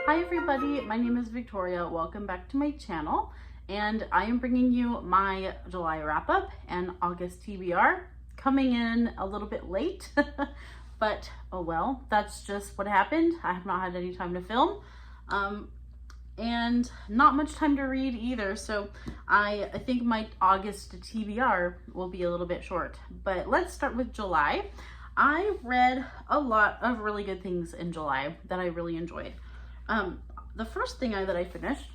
Hi everybody, my name is Victoria. Welcome back to my channel, and I am bringing you my July wrap up and August TBR, coming in a little bit late, but oh well, that's just what happened. I have not had any time to film, and not much time to read either, so I think my August TBR will be a little bit short. But let's start with July. I read a lot of really good things in July that I really enjoyed. The first thing that I finished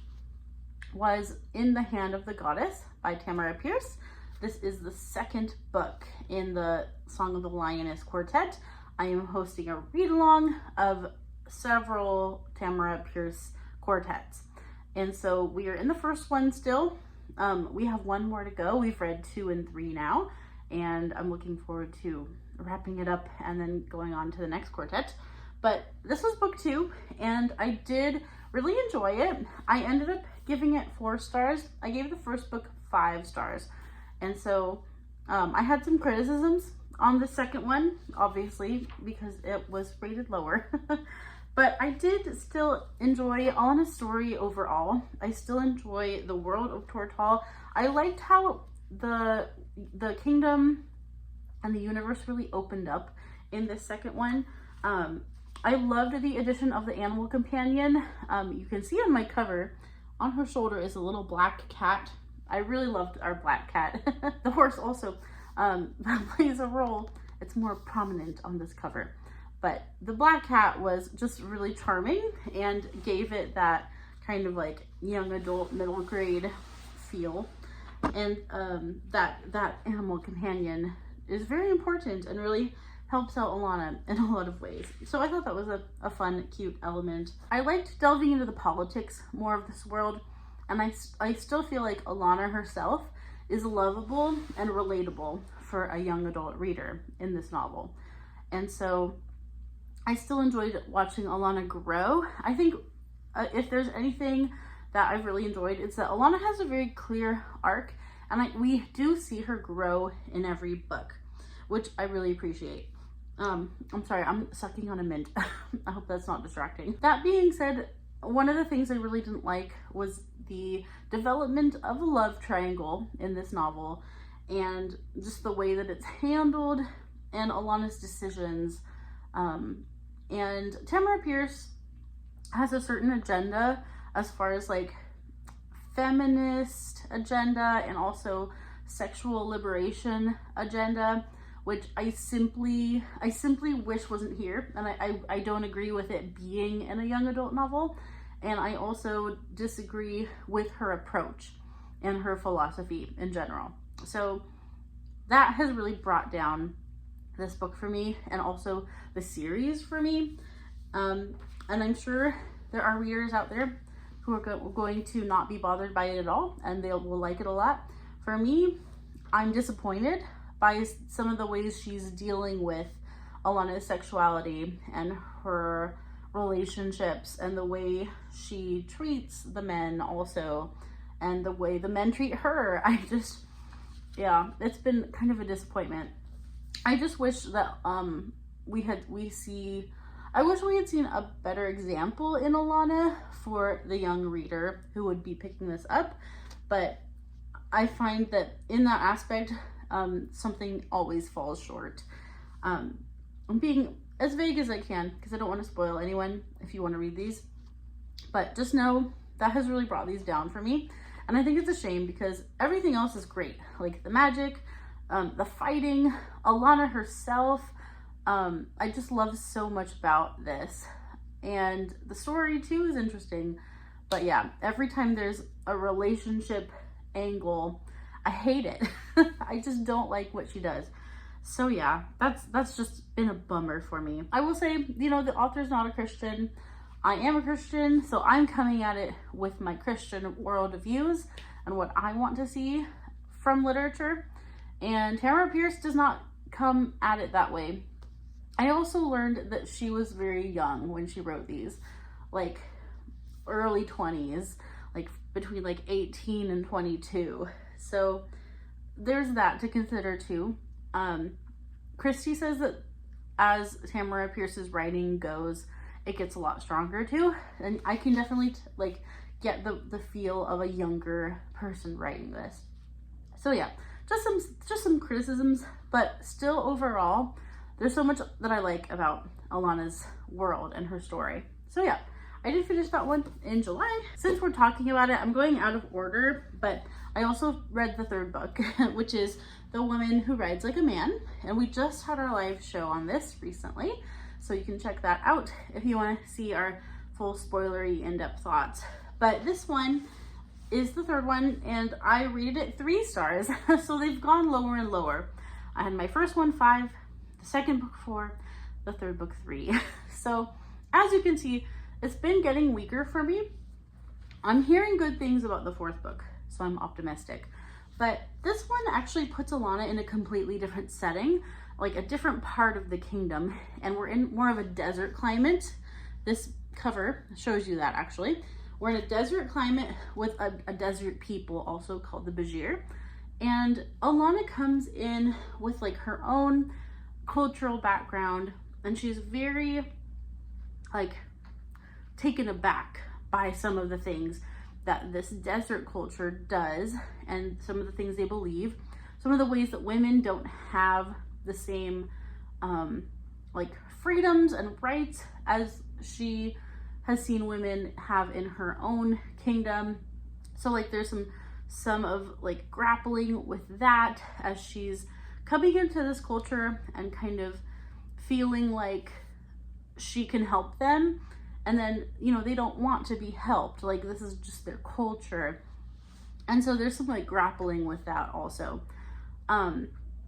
was In the Hand of the Goddess by Tamara Pierce. This is the second book in the Song of the Lioness quartet. I am hosting a read-along of several Tamara Pierce quartets. And so we are in the first one still. We have one more to go. We've read 2 and 3 now, and I'm looking forward to wrapping it up and then going on to the next quartet. But this was book 2, and I did really enjoy it. I ended up giving it 4 stars. I gave the first book 5 stars. And so I had some criticisms on the second one, obviously, because it was rated lower. But I did still enjoy Lioness' story overall. I still enjoy the world of Tortall. I liked how the kingdom and the universe really opened up in this second one. I loved the addition of the animal companion. You can see on my cover, on her shoulder is a little black cat. I really loved our black cat. The horse also plays a role. It's more prominent on this cover. But the black cat was just really charming and gave it that kind of like young adult, middle grade feel. And that animal companion is very important and really helps out Alana in a lot of ways. So I thought that was a fun, cute element. I liked delving into the politics more of this world, and I still feel like Alana herself is lovable and relatable for a young adult reader in this novel. And so I still enjoyed watching Alana grow. I think if there's anything that I've really enjoyed, it's that Alana has a very clear arc, and we do see her grow in every book, which I really appreciate. I'm sorry, I'm sucking on a mint. I hope that's not distracting. That being said, one of the things I really didn't like was the development of a love triangle in this novel, and just the way that it's handled and Alana's decisions. And Tamara Pierce has a certain agenda as far as like feminist agenda and also sexual liberation agenda, which I simply wish wasn't here. And I don't agree with it being in a young adult novel. And I also disagree with her approach and her philosophy in general. So that has really brought down this book for me, and also the series for me. And I'm sure there are readers out there who are going to not be bothered by it at all, and they will like it a lot. For me, I'm disappointed by some of the ways she's dealing with Alana's sexuality and her relationships, and the way she treats the men also, and the way the men treat her. Yeah, it's been kind of a disappointment. I just wish that I wish we had seen a better example in Alana for the young reader who would be picking this up. But I find that in that aspect, something always falls short. I'm being as vague as I can because I don't want to spoil anyone if you want to read these. But just know that has really brought these down for me. And I think it's a shame because everything else is great. Like the magic, the fighting, Alana herself. I just love so much about this. And the story too is interesting. But yeah, every time there's a relationship angle, I hate it. I just don't like what she does. So yeah, that's just been a bummer for me. I will say, you know, the author's not a Christian. I am a Christian, so I'm coming at it with my Christian world views and what I want to see from literature. And Tamara Pierce does not come at it that way. I also learned that she was very young when she wrote these, like early 20s, like between like 18 and 22. So there's that to consider too. Christy says that as Tamara Pierce's writing goes, it gets a lot stronger too. And I can definitely like get the feel of a younger person writing this. So yeah, just some criticisms, but still overall, there's so much that I like about Alana's world and her story. So yeah, I did finish that one in July. Since we're talking about it, I'm going out of order, but I also read the third book, which is The Woman Who Rides Like a Man. And we just had our live show on this recently, so you can check that out if you want to see our full spoilery in-depth thoughts. But this one is the third one, and I rated it 3 stars, so they've gone lower and lower. I had my first one 5, the second book 4, the third book 3. So as you can see, it's been getting weaker for me. I'm hearing good things about the 4th book, so I'm optimistic. But this one actually puts Alana in a completely different setting, like a different part of the kingdom, and we're in more of a desert climate. This cover shows you that actually. We're in a desert climate with a desert people, also called the Bajir. And Alana comes in with like her own cultural background, and she's very like taken aback by some of the things that this desert culture does and some of the things they believe, some of the ways that women don't have the same like freedoms and rights as she has seen women have in her own kingdom. So like there's some of like grappling with that as she's coming into this culture and kind of feeling like she can help them, and then, you know, they don't want to be helped, like this is just their culture. And so there's some like grappling with that also,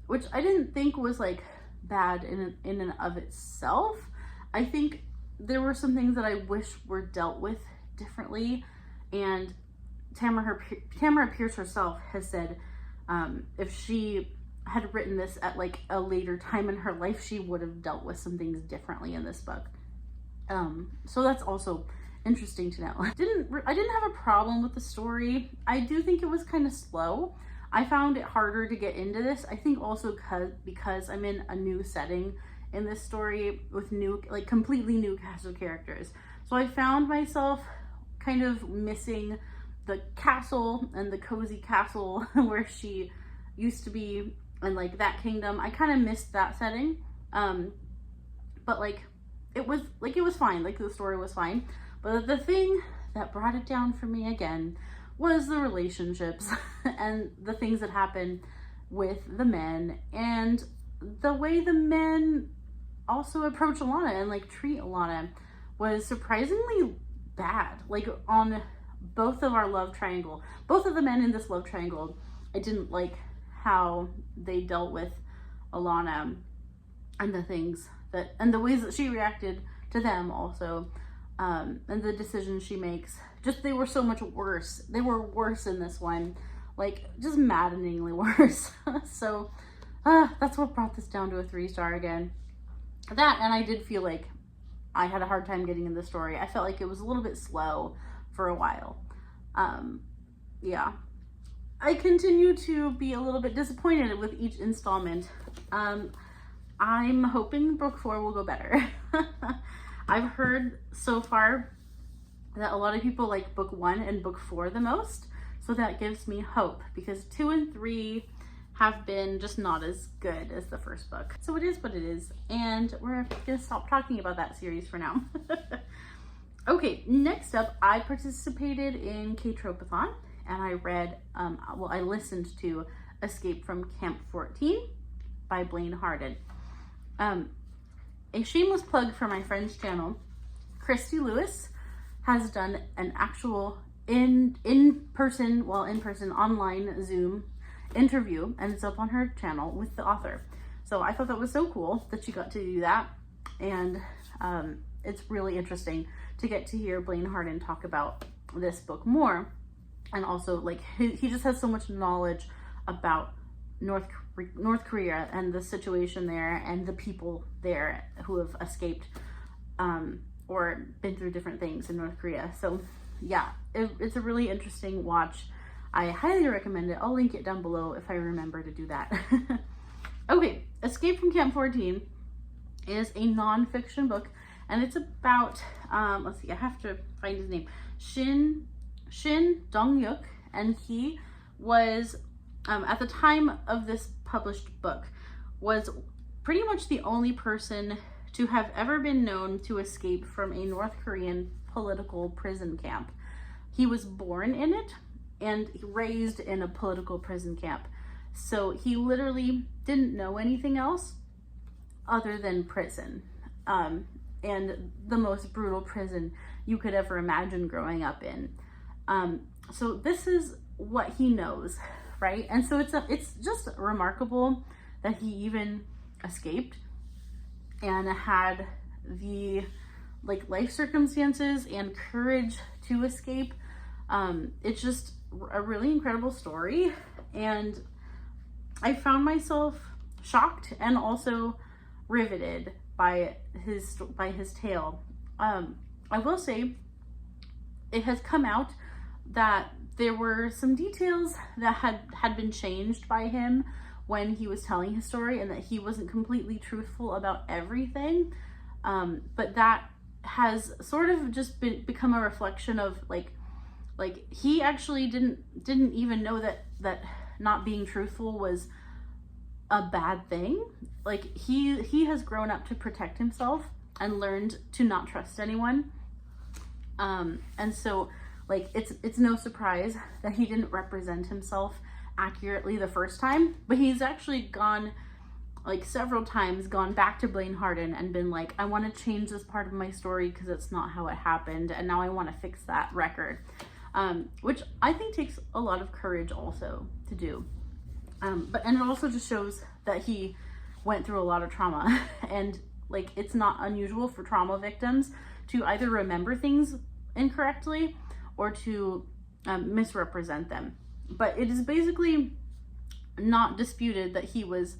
which I didn't think was like bad in and of itself. I think there were some things that I wish were dealt with differently, and Tamara Pierce herself has said if she had written this at like a later time in her life, she would have dealt with some things differently in this book. So that's also interesting to know. I didn't have a problem with the story. I do think it was kind of slow. I found it harder to get into this. I think also because I'm in a new setting in this story with like completely new cast of characters. So I found myself kind of missing the castle and the cozy castle where she used to be, and like that kingdom. I kind of missed that setting. But like it was fine. Like the story was fine. But the thing that brought it down for me again was the relationships and the things that happen with the men, and the way the men also approach Alana and like treat Alana was surprisingly bad. Like on both of our love triangle, both of the men in this love triangle, I didn't like how they dealt with Alana and the things that, and the ways that she reacted to them also, and the decisions she makes. Just, they were so much worse. They were worse in this one, like just maddeningly worse. So that's what brought this down to a 3-star again. That, and I did feel like I had a hard time getting in the story. I felt like it was a little bit slow for a while. Yeah, I continue to be a little bit disappointed with each installment. I'm hoping book 4 will go better. I've heard so far that a lot of people like book 1 and book 4 the most, so that gives me hope, because 2 and 3 have been just not as good as the first book. So it is what it is, and we're gonna stop talking about that series for now. Okay, next up, I participated in K-Tropathon, and I read, I listened to Escape from Camp 14 by Blaine Harden. A shameless plug for my friend's channel, Christy Lewis has done an actual in-person online Zoom interview, and it's up on her channel with the author. So I thought that was so cool that she got to do that, and it's really interesting to get to hear Blaine Harden talk about this book more, and also like he just has so much knowledge about North Korea and the situation there and the people there who have escaped or been through different things in North Korea. So yeah, it's a really interesting watch. I highly recommend it. I'll link it down below if I remember to do that. Okay, Escape from Camp 14 is a non-fiction book, and it's about, let's see, I have to find his name, Shin Dong-yuk, and he was, at the time of this published book, was pretty much the only person to have ever been known to escape from a North Korean political prison camp. He was born in it and raised in a political prison camp. So he literally didn't know anything else other than prison. And the most brutal prison you could ever imagine growing up in. So this is what he knows, right? And so it's just remarkable that he even escaped and had the life circumstances and courage to escape. It's just a really incredible story, and I found myself shocked and also riveted by his tale. I will say it has come out that there were some details that had been changed by him when he was telling his story, and that he wasn't completely truthful about everything. But that has sort of just become a reflection of like he actually didn't even know that not being truthful was a bad thing. Like he has grown up to protect himself and learned to not trust anyone. And so it's no surprise that he didn't represent himself accurately the first time, but he's actually gone several times gone back to Blaine Harden and been like, I want to change this part of my story because it's not how it happened, and now I want to fix that record. Which I think takes a lot of courage also to do. And it also just shows that he went through a lot of trauma, and it's not unusual for trauma victims to either remember things incorrectly or to misrepresent them. But it is basically not disputed that he was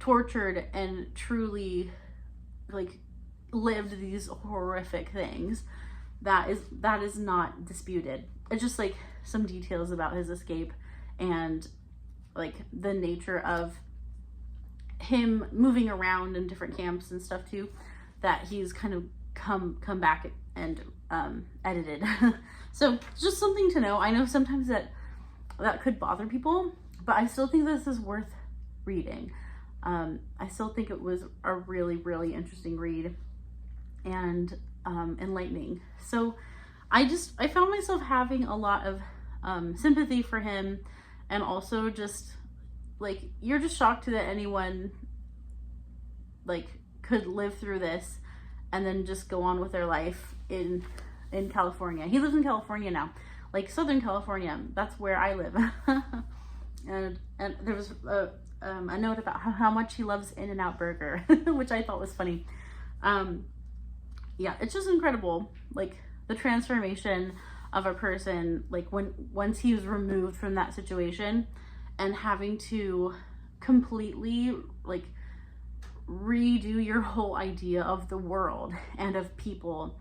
tortured and truly lived these horrific things. That is not disputed. It's just some details about his escape and the nature of him moving around in different camps and stuff too, that he's kind of come back and edited. So just something to know. I know sometimes that could bother people, but I still think this is worth reading. I still think it was a really, really interesting read and enlightening. So I found myself having a lot of sympathy for him, and also just you're just shocked that anyone could live through this and then just go on with their life in California. He lives in California now, Southern California. That's where I live. and there was a note about how much he loves In-N-Out Burger, which I thought was funny. Yeah, it's just incredible, the transformation of a person, once he was removed from that situation and having to completely redo your whole idea of the world and of people.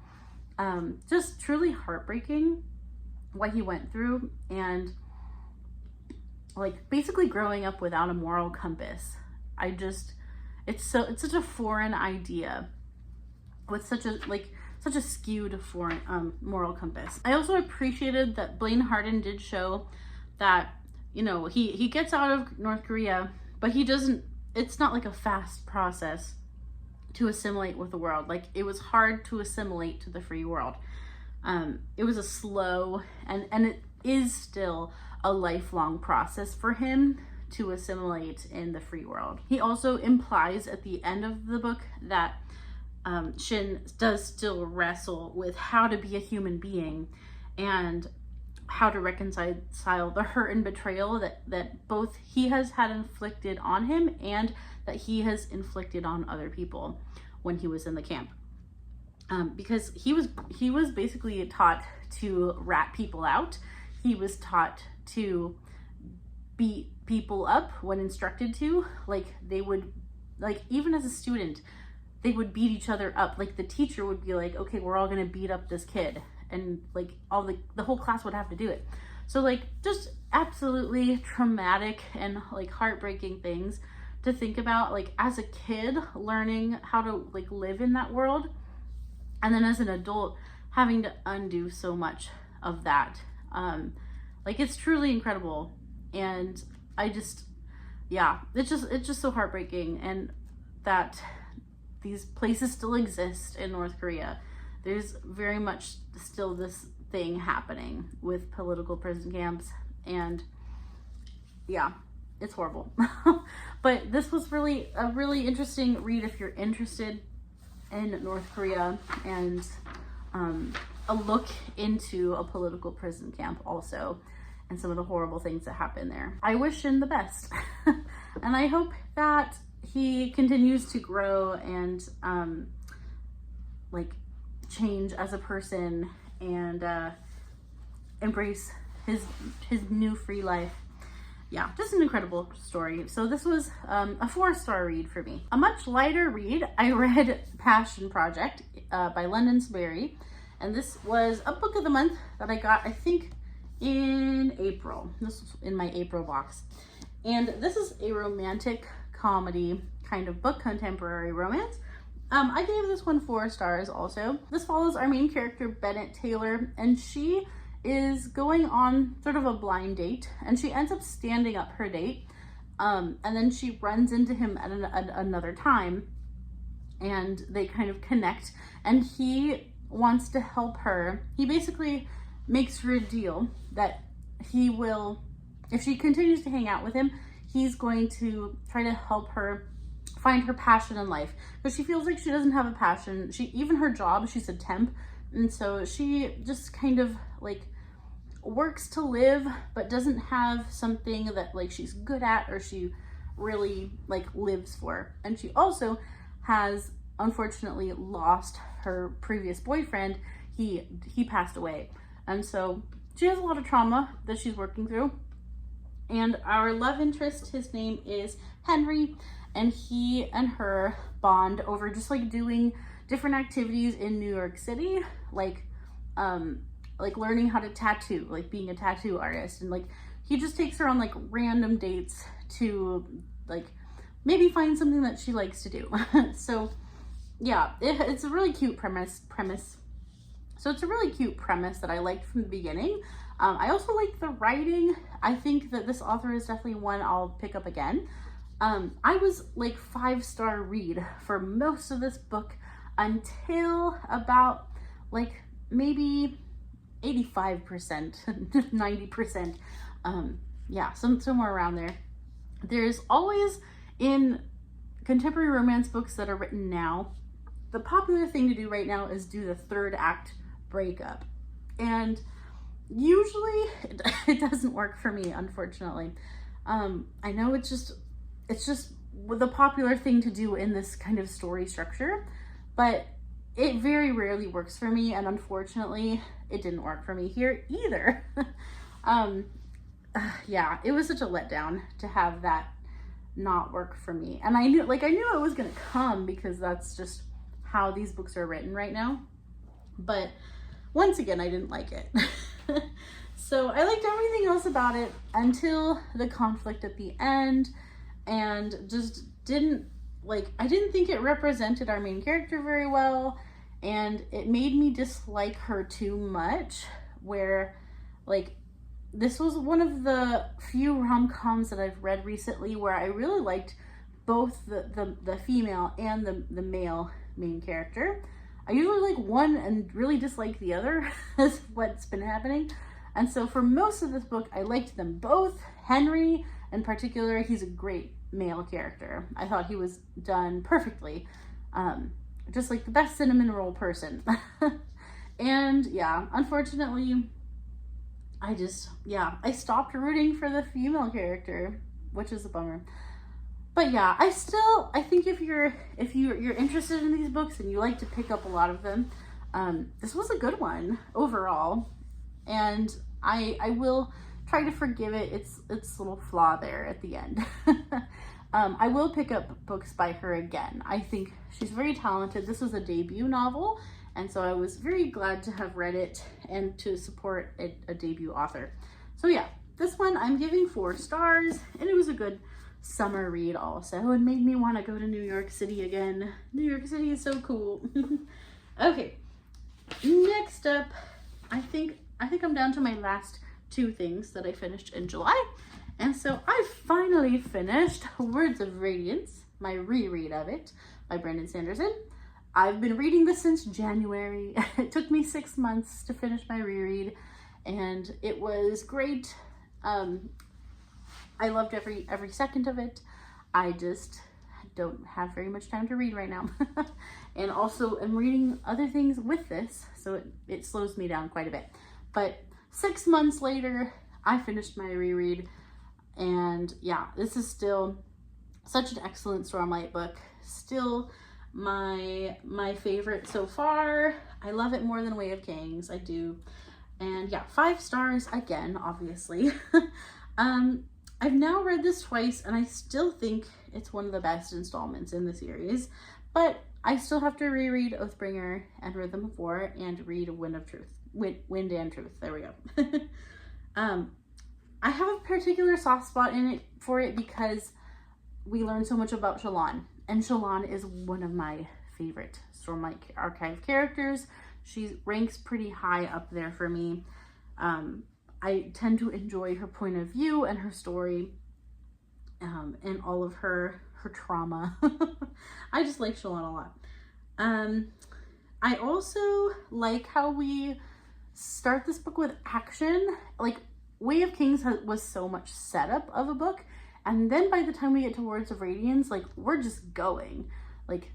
Just truly heartbreaking what he went through, and basically growing up without a moral compass. It's such a foreign idea with such a skewed foreign moral compass. I also appreciated that Blaine Harden did show that, he gets out of North Korea, but he doesn't, it's not a fast process to assimilate with the world. It was hard to assimilate to the free world. It was a slow, and it is still a lifelong process for him to assimilate in the free world. He also implies at the end of the book that Shin does still wrestle with how to be a human being and how to reconcile the hurt and betrayal that both he has had inflicted on him and that he has inflicted on other people when he was in the camp. Because he was basically taught to rat people out. He was taught to beat people up when instructed to. They would, even as a student, they would beat each other up. The teacher would be like, okay, we're all gonna beat up this kid, and all the whole class would have to do it. So just absolutely traumatic and heartbreaking things to think about, like as a kid learning how to like live in that world, and then as an adult having to undo so much of that. Like it's truly incredible. And I just, yeah, it's just so heartbreaking. And that these places still exist in North Korea. There's very much still this thing happening with political prison camps, and yeah, it's horrible. But this was really a really interesting read if you're interested in North Korea, and a look into a political prison camp also, and some of the horrible things that happen there. I wish him the best. And I hope that he continues to grow and like change as a person, and embrace his new free life. Yeah, just an incredible story. So this was a 4-star read for me. A much lighter read, I read Passion Project by Lioness Rampant, and this was a book of the month that I got, I think, in April. This was in my April box. And this is a romantic comedy kind of book, contemporary romance. I gave this one 4 stars also. This follows our main character, Bennett Taylor, and she is going on sort of a blind date, and she ends up standing up her date, and then she runs into him at another time, and they kind of connect, and he wants to help her. He basically makes her a deal that he will, if she continues to hang out with him, he's going to try to help her find her passion in life, because she feels like she doesn't have a passion. Even her job, she's a temp, and so she just kind of like works to live, but doesn't have something that like she's good at or she really like lives for. And she also has unfortunately lost her previous boyfriend. He passed away, and so she has a lot of trauma that she's working through. And our love interest, his name is Henry, and he and her bond over just like doing different activities in New York City, like learning how to tattoo, like being a tattoo artist, and like he just takes her on like random dates to like maybe find something that she likes to do. So yeah, it's a really cute premise. So it's a really cute premise that I liked from the beginning. I also like the writing. I think that this author is definitely one I'll pick up again. I was like 5-star read for most of this book until about like maybe 85%, 90%. Yeah, somewhere around there. There's always, in contemporary romance books that are written now, the popular thing to do right now is do the 3rd act breakup. And usually it doesn't work for me, unfortunately. I know it's just the popular thing to do in this kind of story structure, but it very rarely works for me, and unfortunately it didn't work for me here either. Yeah, it was such a letdown to have that not work for me. And I knew it was gonna come, because that's just how these books are written right now. But once again, I didn't like it. So I liked everything else about it until the conflict at the end, and just I didn't think it represented our main character very well, and it made me dislike her too much, where like this was one of the few rom-coms that I've read recently where I really liked both the female and the male main character. I usually like one and really dislike the other. Is what's been happening. And so for most of this book, I liked them both. Henry in particular, he's a great male character. I thought he was done perfectly. Just like the best cinnamon roll person. And yeah, unfortunately, I stopped rooting for the female character, which is a bummer. But yeah, I think if you're interested in these books and you like to pick up a lot of them, this was a good one overall. And I will try to forgive it its little flaw there at the end. I will pick up books by her again. I think she's very talented. This was a debut novel, and so I was very glad to have read it and to support a debut author. So yeah, this one I'm giving 4 stars, and it was a good summer read also, and made me want to go to New York City again. New York City is so cool. Okay, next up, I think I'm down to my last two things that I finished in July. And so I finally finished Words of Radiance, my reread of it by Brandon Sanderson. I've been reading this since January. It took me 6 months to finish my reread, and it was great. I loved every second of it. I just don't have very much time to read right now. And also I'm reading other things with this, so it slows me down quite a bit. But 6 months later, I finished my reread, and yeah, this is still such an excellent Stormlight book. Still my favorite so far. I love it more than Way of Kings, I do. And yeah, 5 stars again, obviously. I've now read this twice, and I still think it's one of the best installments in the series, but I still have to reread Oathbringer and Rhythm of War and read Wind and Truth. There we go. I have a particular soft spot for it because we learn so much about Shallan, and Shallan is one of my favorite Stormlight Archive characters. She ranks pretty high up there for me. I tend to enjoy her point of view and her story, and all of her trauma. I just like Shallan a lot. I also like how we start this book with action. Like, Way of Kings was so much setup of a book, and then by the time we get to Words of Radiance, like, we're just going. Like,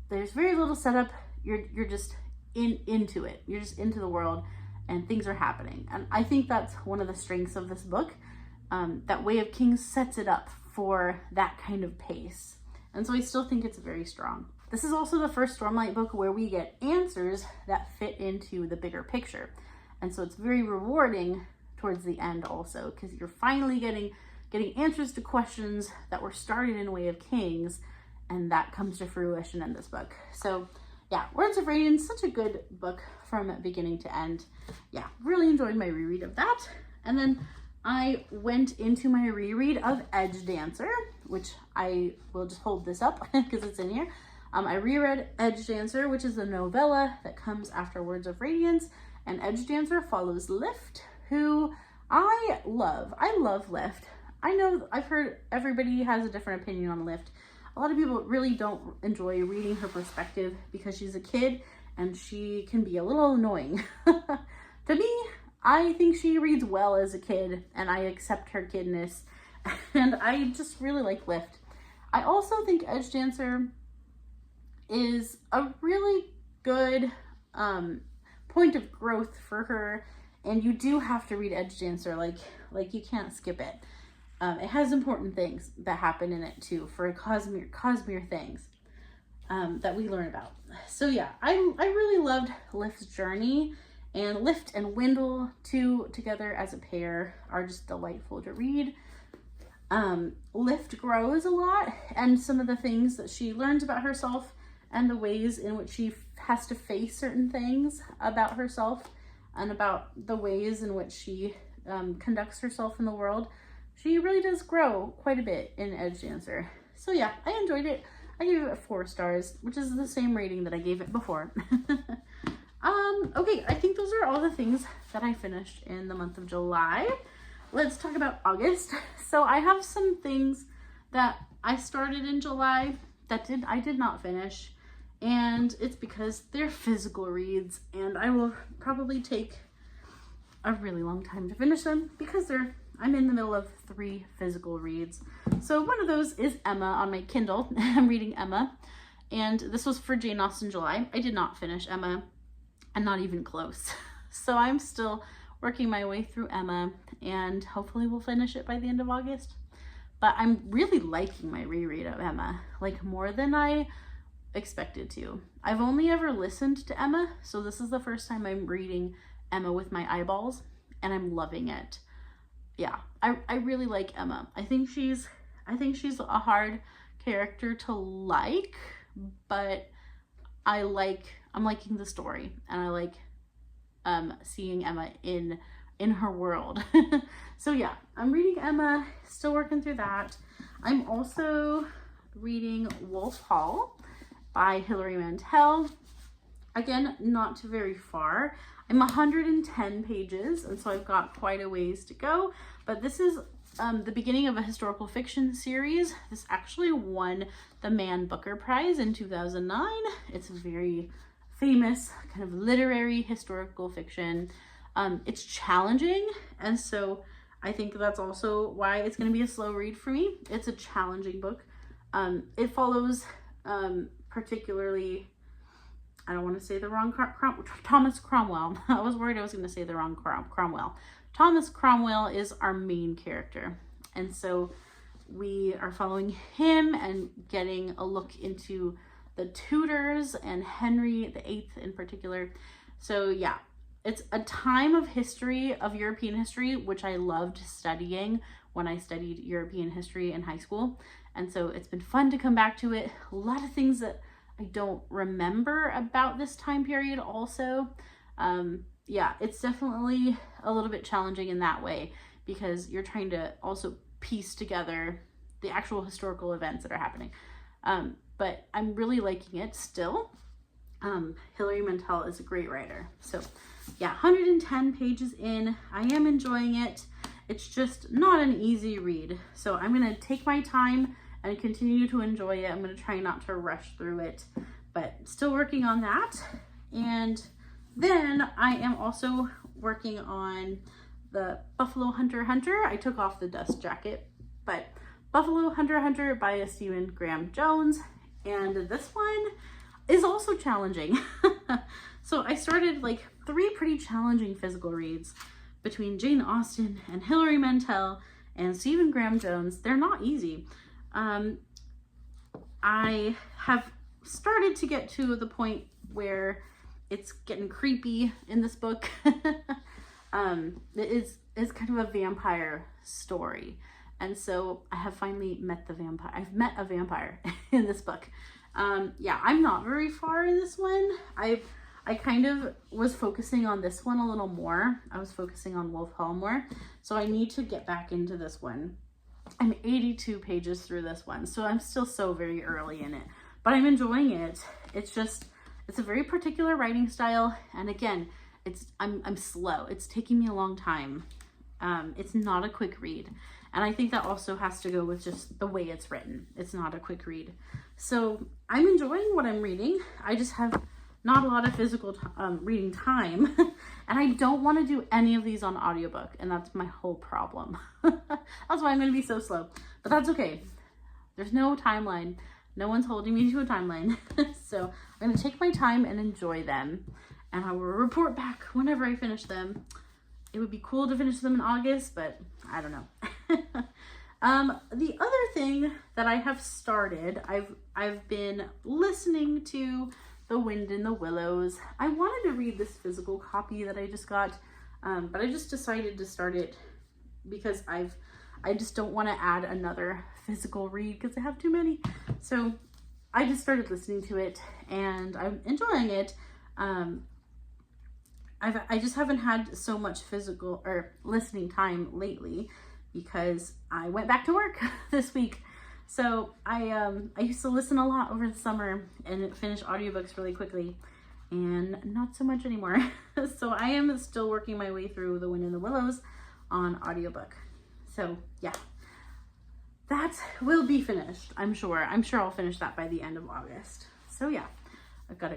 there's very little setup. You're just into it. You're just into the world, and things are happening. And I think that's one of the strengths of this book, that Way of Kings sets it up for that kind of pace. And so I still think it's very strong. This is also the first Stormlight book where we get answers that fit into the bigger picture. And so it's very rewarding towards the end also, because you're finally getting answers to questions that were started in Way of Kings, and that comes to fruition in this book. So yeah, Words of Radiance, such a good book from beginning to end. Yeah, really enjoyed my reread of that. And then I went into my reread of Edge Dancer, which I will just hold this up because it's in here. I reread Edge Dancer, which is a novella that comes after Words of Radiance, and Edge Dancer follows Lift, who I love. I love Lift. I know I've heard everybody has a different opinion on Lift. A lot of people really don't enjoy reading her perspective because she's a kid and she can be a little annoying. To me, I think she reads well as a kid, and I accept her kidness, and I just really like Lift. I also think Edge Dancer is a really good point of growth for her, and you do have to read Edge Dancer. Like you can't skip it. It has important things that happen in it too, for Cosmere things that we learn about. So yeah, I really loved Lift's journey, and Lift and Wendell together as a pair are just delightful to read. Lift grows a lot, and some of the things that she learns about herself and the ways in which she has to face certain things about herself and about the ways in which she conducts herself in the world. She really does grow quite a bit in Edge Dancer. So yeah, I enjoyed it. I gave it 4 stars, which is the same rating that I gave it before. Okay, I think those are all the things that I finished in the month of July. Let's talk about August. So I have some things that I started in July that I did not finish, and it's because they're physical reads, and I will probably take a really long time to finish them because I'm in the middle of 3 physical reads. So one of those is Emma on my Kindle. I'm reading Emma, and this was for Jane Austen July. I did not finish Emma, and not even close. So I'm still working my way through Emma, and hopefully we'll finish it by the end of August. But I'm really liking my reread of Emma, like more than I expected to. I've only ever listened to Emma, so this is the first time I'm reading Emma with my eyeballs, and I'm loving it. Yeah, I really like Emma. I think she's a hard character to like, but I'm liking the story, and I like seeing Emma in her world. So yeah, I'm reading Emma, still working through that. I'm also reading Wolf Hall by Hilary Mantel. Again, not very far. I'm 110 pages, and so I've got quite a ways to go, but this is the beginning of a historical fiction series. This actually won the Man Booker Prize in 2009. It's very famous kind of literary historical fiction. It's challenging, and so I think that's also why it's going to be a slow read for me. It's a challenging book. It follows particularly, I don't want to say the wrong Thomas Cromwell. I was worried I was going to say the wrong Cromwell. Thomas Cromwell is our main character, and so we are following him and getting a look into the Tudors and Henry VIII in particular. So yeah, it's a time of history, of European history, which I loved studying when I studied European history in high school, and so it's been fun to come back to it. A lot of things that I don't remember about this time period also. Yeah, it's definitely a little bit challenging in that way because you're trying to also piece together the actual historical events that are happening. But I'm really liking it still. Hilary Mantel is a great writer. So yeah, 110 pages in. I am enjoying it. It's just not an easy read. So I'm going to take my time and continue to enjoy it. I'm going to try not to rush through it, but still working on that. And then I am also working on the Buffalo Hunter Hunter. I took off the dust jacket, but Buffalo Hunter Hunter by Stephen Graham Jones. And this one is also challenging. So I started like 3 pretty challenging physical reads between Jane Austen and Hilary Mantel and Stephen Graham Jones. They're not easy. I have started to get to the point where it's getting creepy in this book. It is kind of a vampire story. And so I have finally met the vampire. I've met a vampire in this book. Yeah, I'm not very far in this one. I kind of was focusing on this one a little more. I was focusing on Wolf Hall more. So I need to get back into this one. I'm 82 pages through this one, so I'm still so very early in it. But I'm enjoying it. It's a very particular writing style. And again, I'm slow. It's taking me a long time. It's not a quick read. And I think that also has to go with just the way it's written. It's not a quick read. So I'm enjoying what I'm reading. I just have not a lot of physical reading time. And I don't want to do any of these on audiobook. And that's my whole problem. That's why I'm going to be so slow. But that's okay. There's no timeline. No one's holding me to a timeline. So I'm going to take my time and enjoy them. And I will report back whenever I finish them. It would be cool to finish them in August, but I don't know. The other thing that I have started, I've been listening to The Wind in the Willows. I wanted to read this physical copy that I just got, but I just decided to start it because I just don't want to add another physical read because I have too many. So I just started listening to it and I'm enjoying it. I just haven't had so much physical or listening time lately because I went back to work this week. So I used to listen a lot over the summer and finish audiobooks really quickly, and not so much anymore. So I am still working my way through The Wind in the Willows on audiobook. So yeah, that will be finished, I'm sure. I'm sure I'll finish that by the end of August. So yeah, I've got a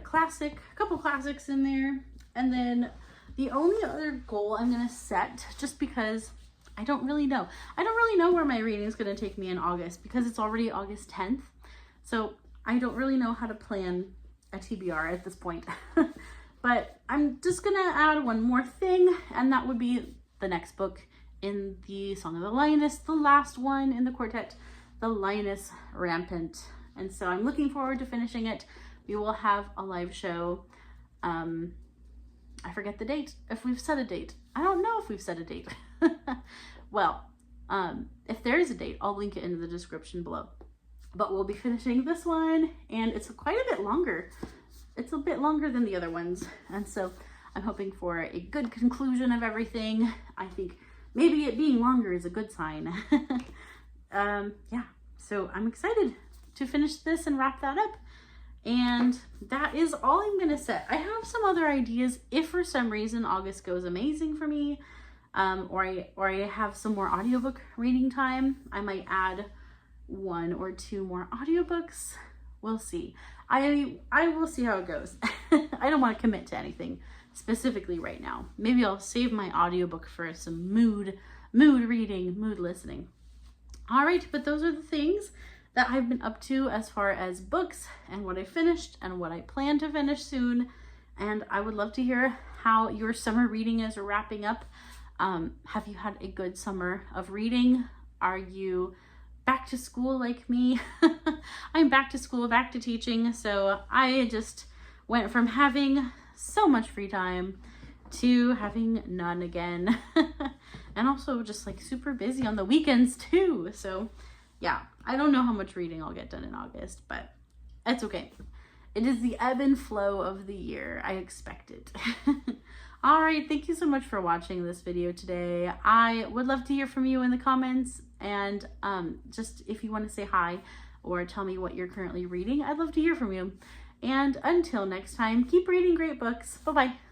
couple classics in there. And then the only other goal I'm going to set, just because I don't really know. I don't really know where my reading is going to take me in August because it's already August 10th. So I don't really know how to plan a TBR at this point. But I'm just going to add one more thing, and that would be the next book in the Song of the Lioness, the last one in the quartet, the Lioness Rampant. And so I'm looking forward to finishing it. We will have a live show. I forget the date, if we've set a date. I don't know if we've set a date. Well, if there is a date, I'll link it in the description below. But we'll be finishing this one, and it's quite a bit longer. It's a bit longer than the other ones. And so I'm hoping for a good conclusion of everything. I think maybe it being longer is a good sign. Yeah, So I'm excited to finish this and wrap that up. And that is all I'm gonna set. I have some other ideas if for some reason August goes amazing for me, or I have some more audiobook reading time. I might add 1 or 2 more audiobooks. We'll see. I will see how it goes. I don't want to commit to anything specifically right now. Maybe I'll save my audiobook for some mood reading, mood listening. All right, but those are the things that I've been up to as far as books and what I finished and what I plan to finish soon. And I would love to hear how your summer reading is wrapping up. Have you had a good summer of reading? Are you back to school like me? I'm back to school, back to teaching. So I just went from having so much free time to having none again. And also just like super busy on the weekends too. So yeah, I don't know how much reading I'll get done in August, but it's okay. It is the ebb and flow of the year. I expect it. All right, thank you so much for watching this video today. I would love to hear from you in the comments, and just if you want to say hi or tell me what you're currently reading, I'd love to hear from you. And until next time, keep reading great books. Bye-bye.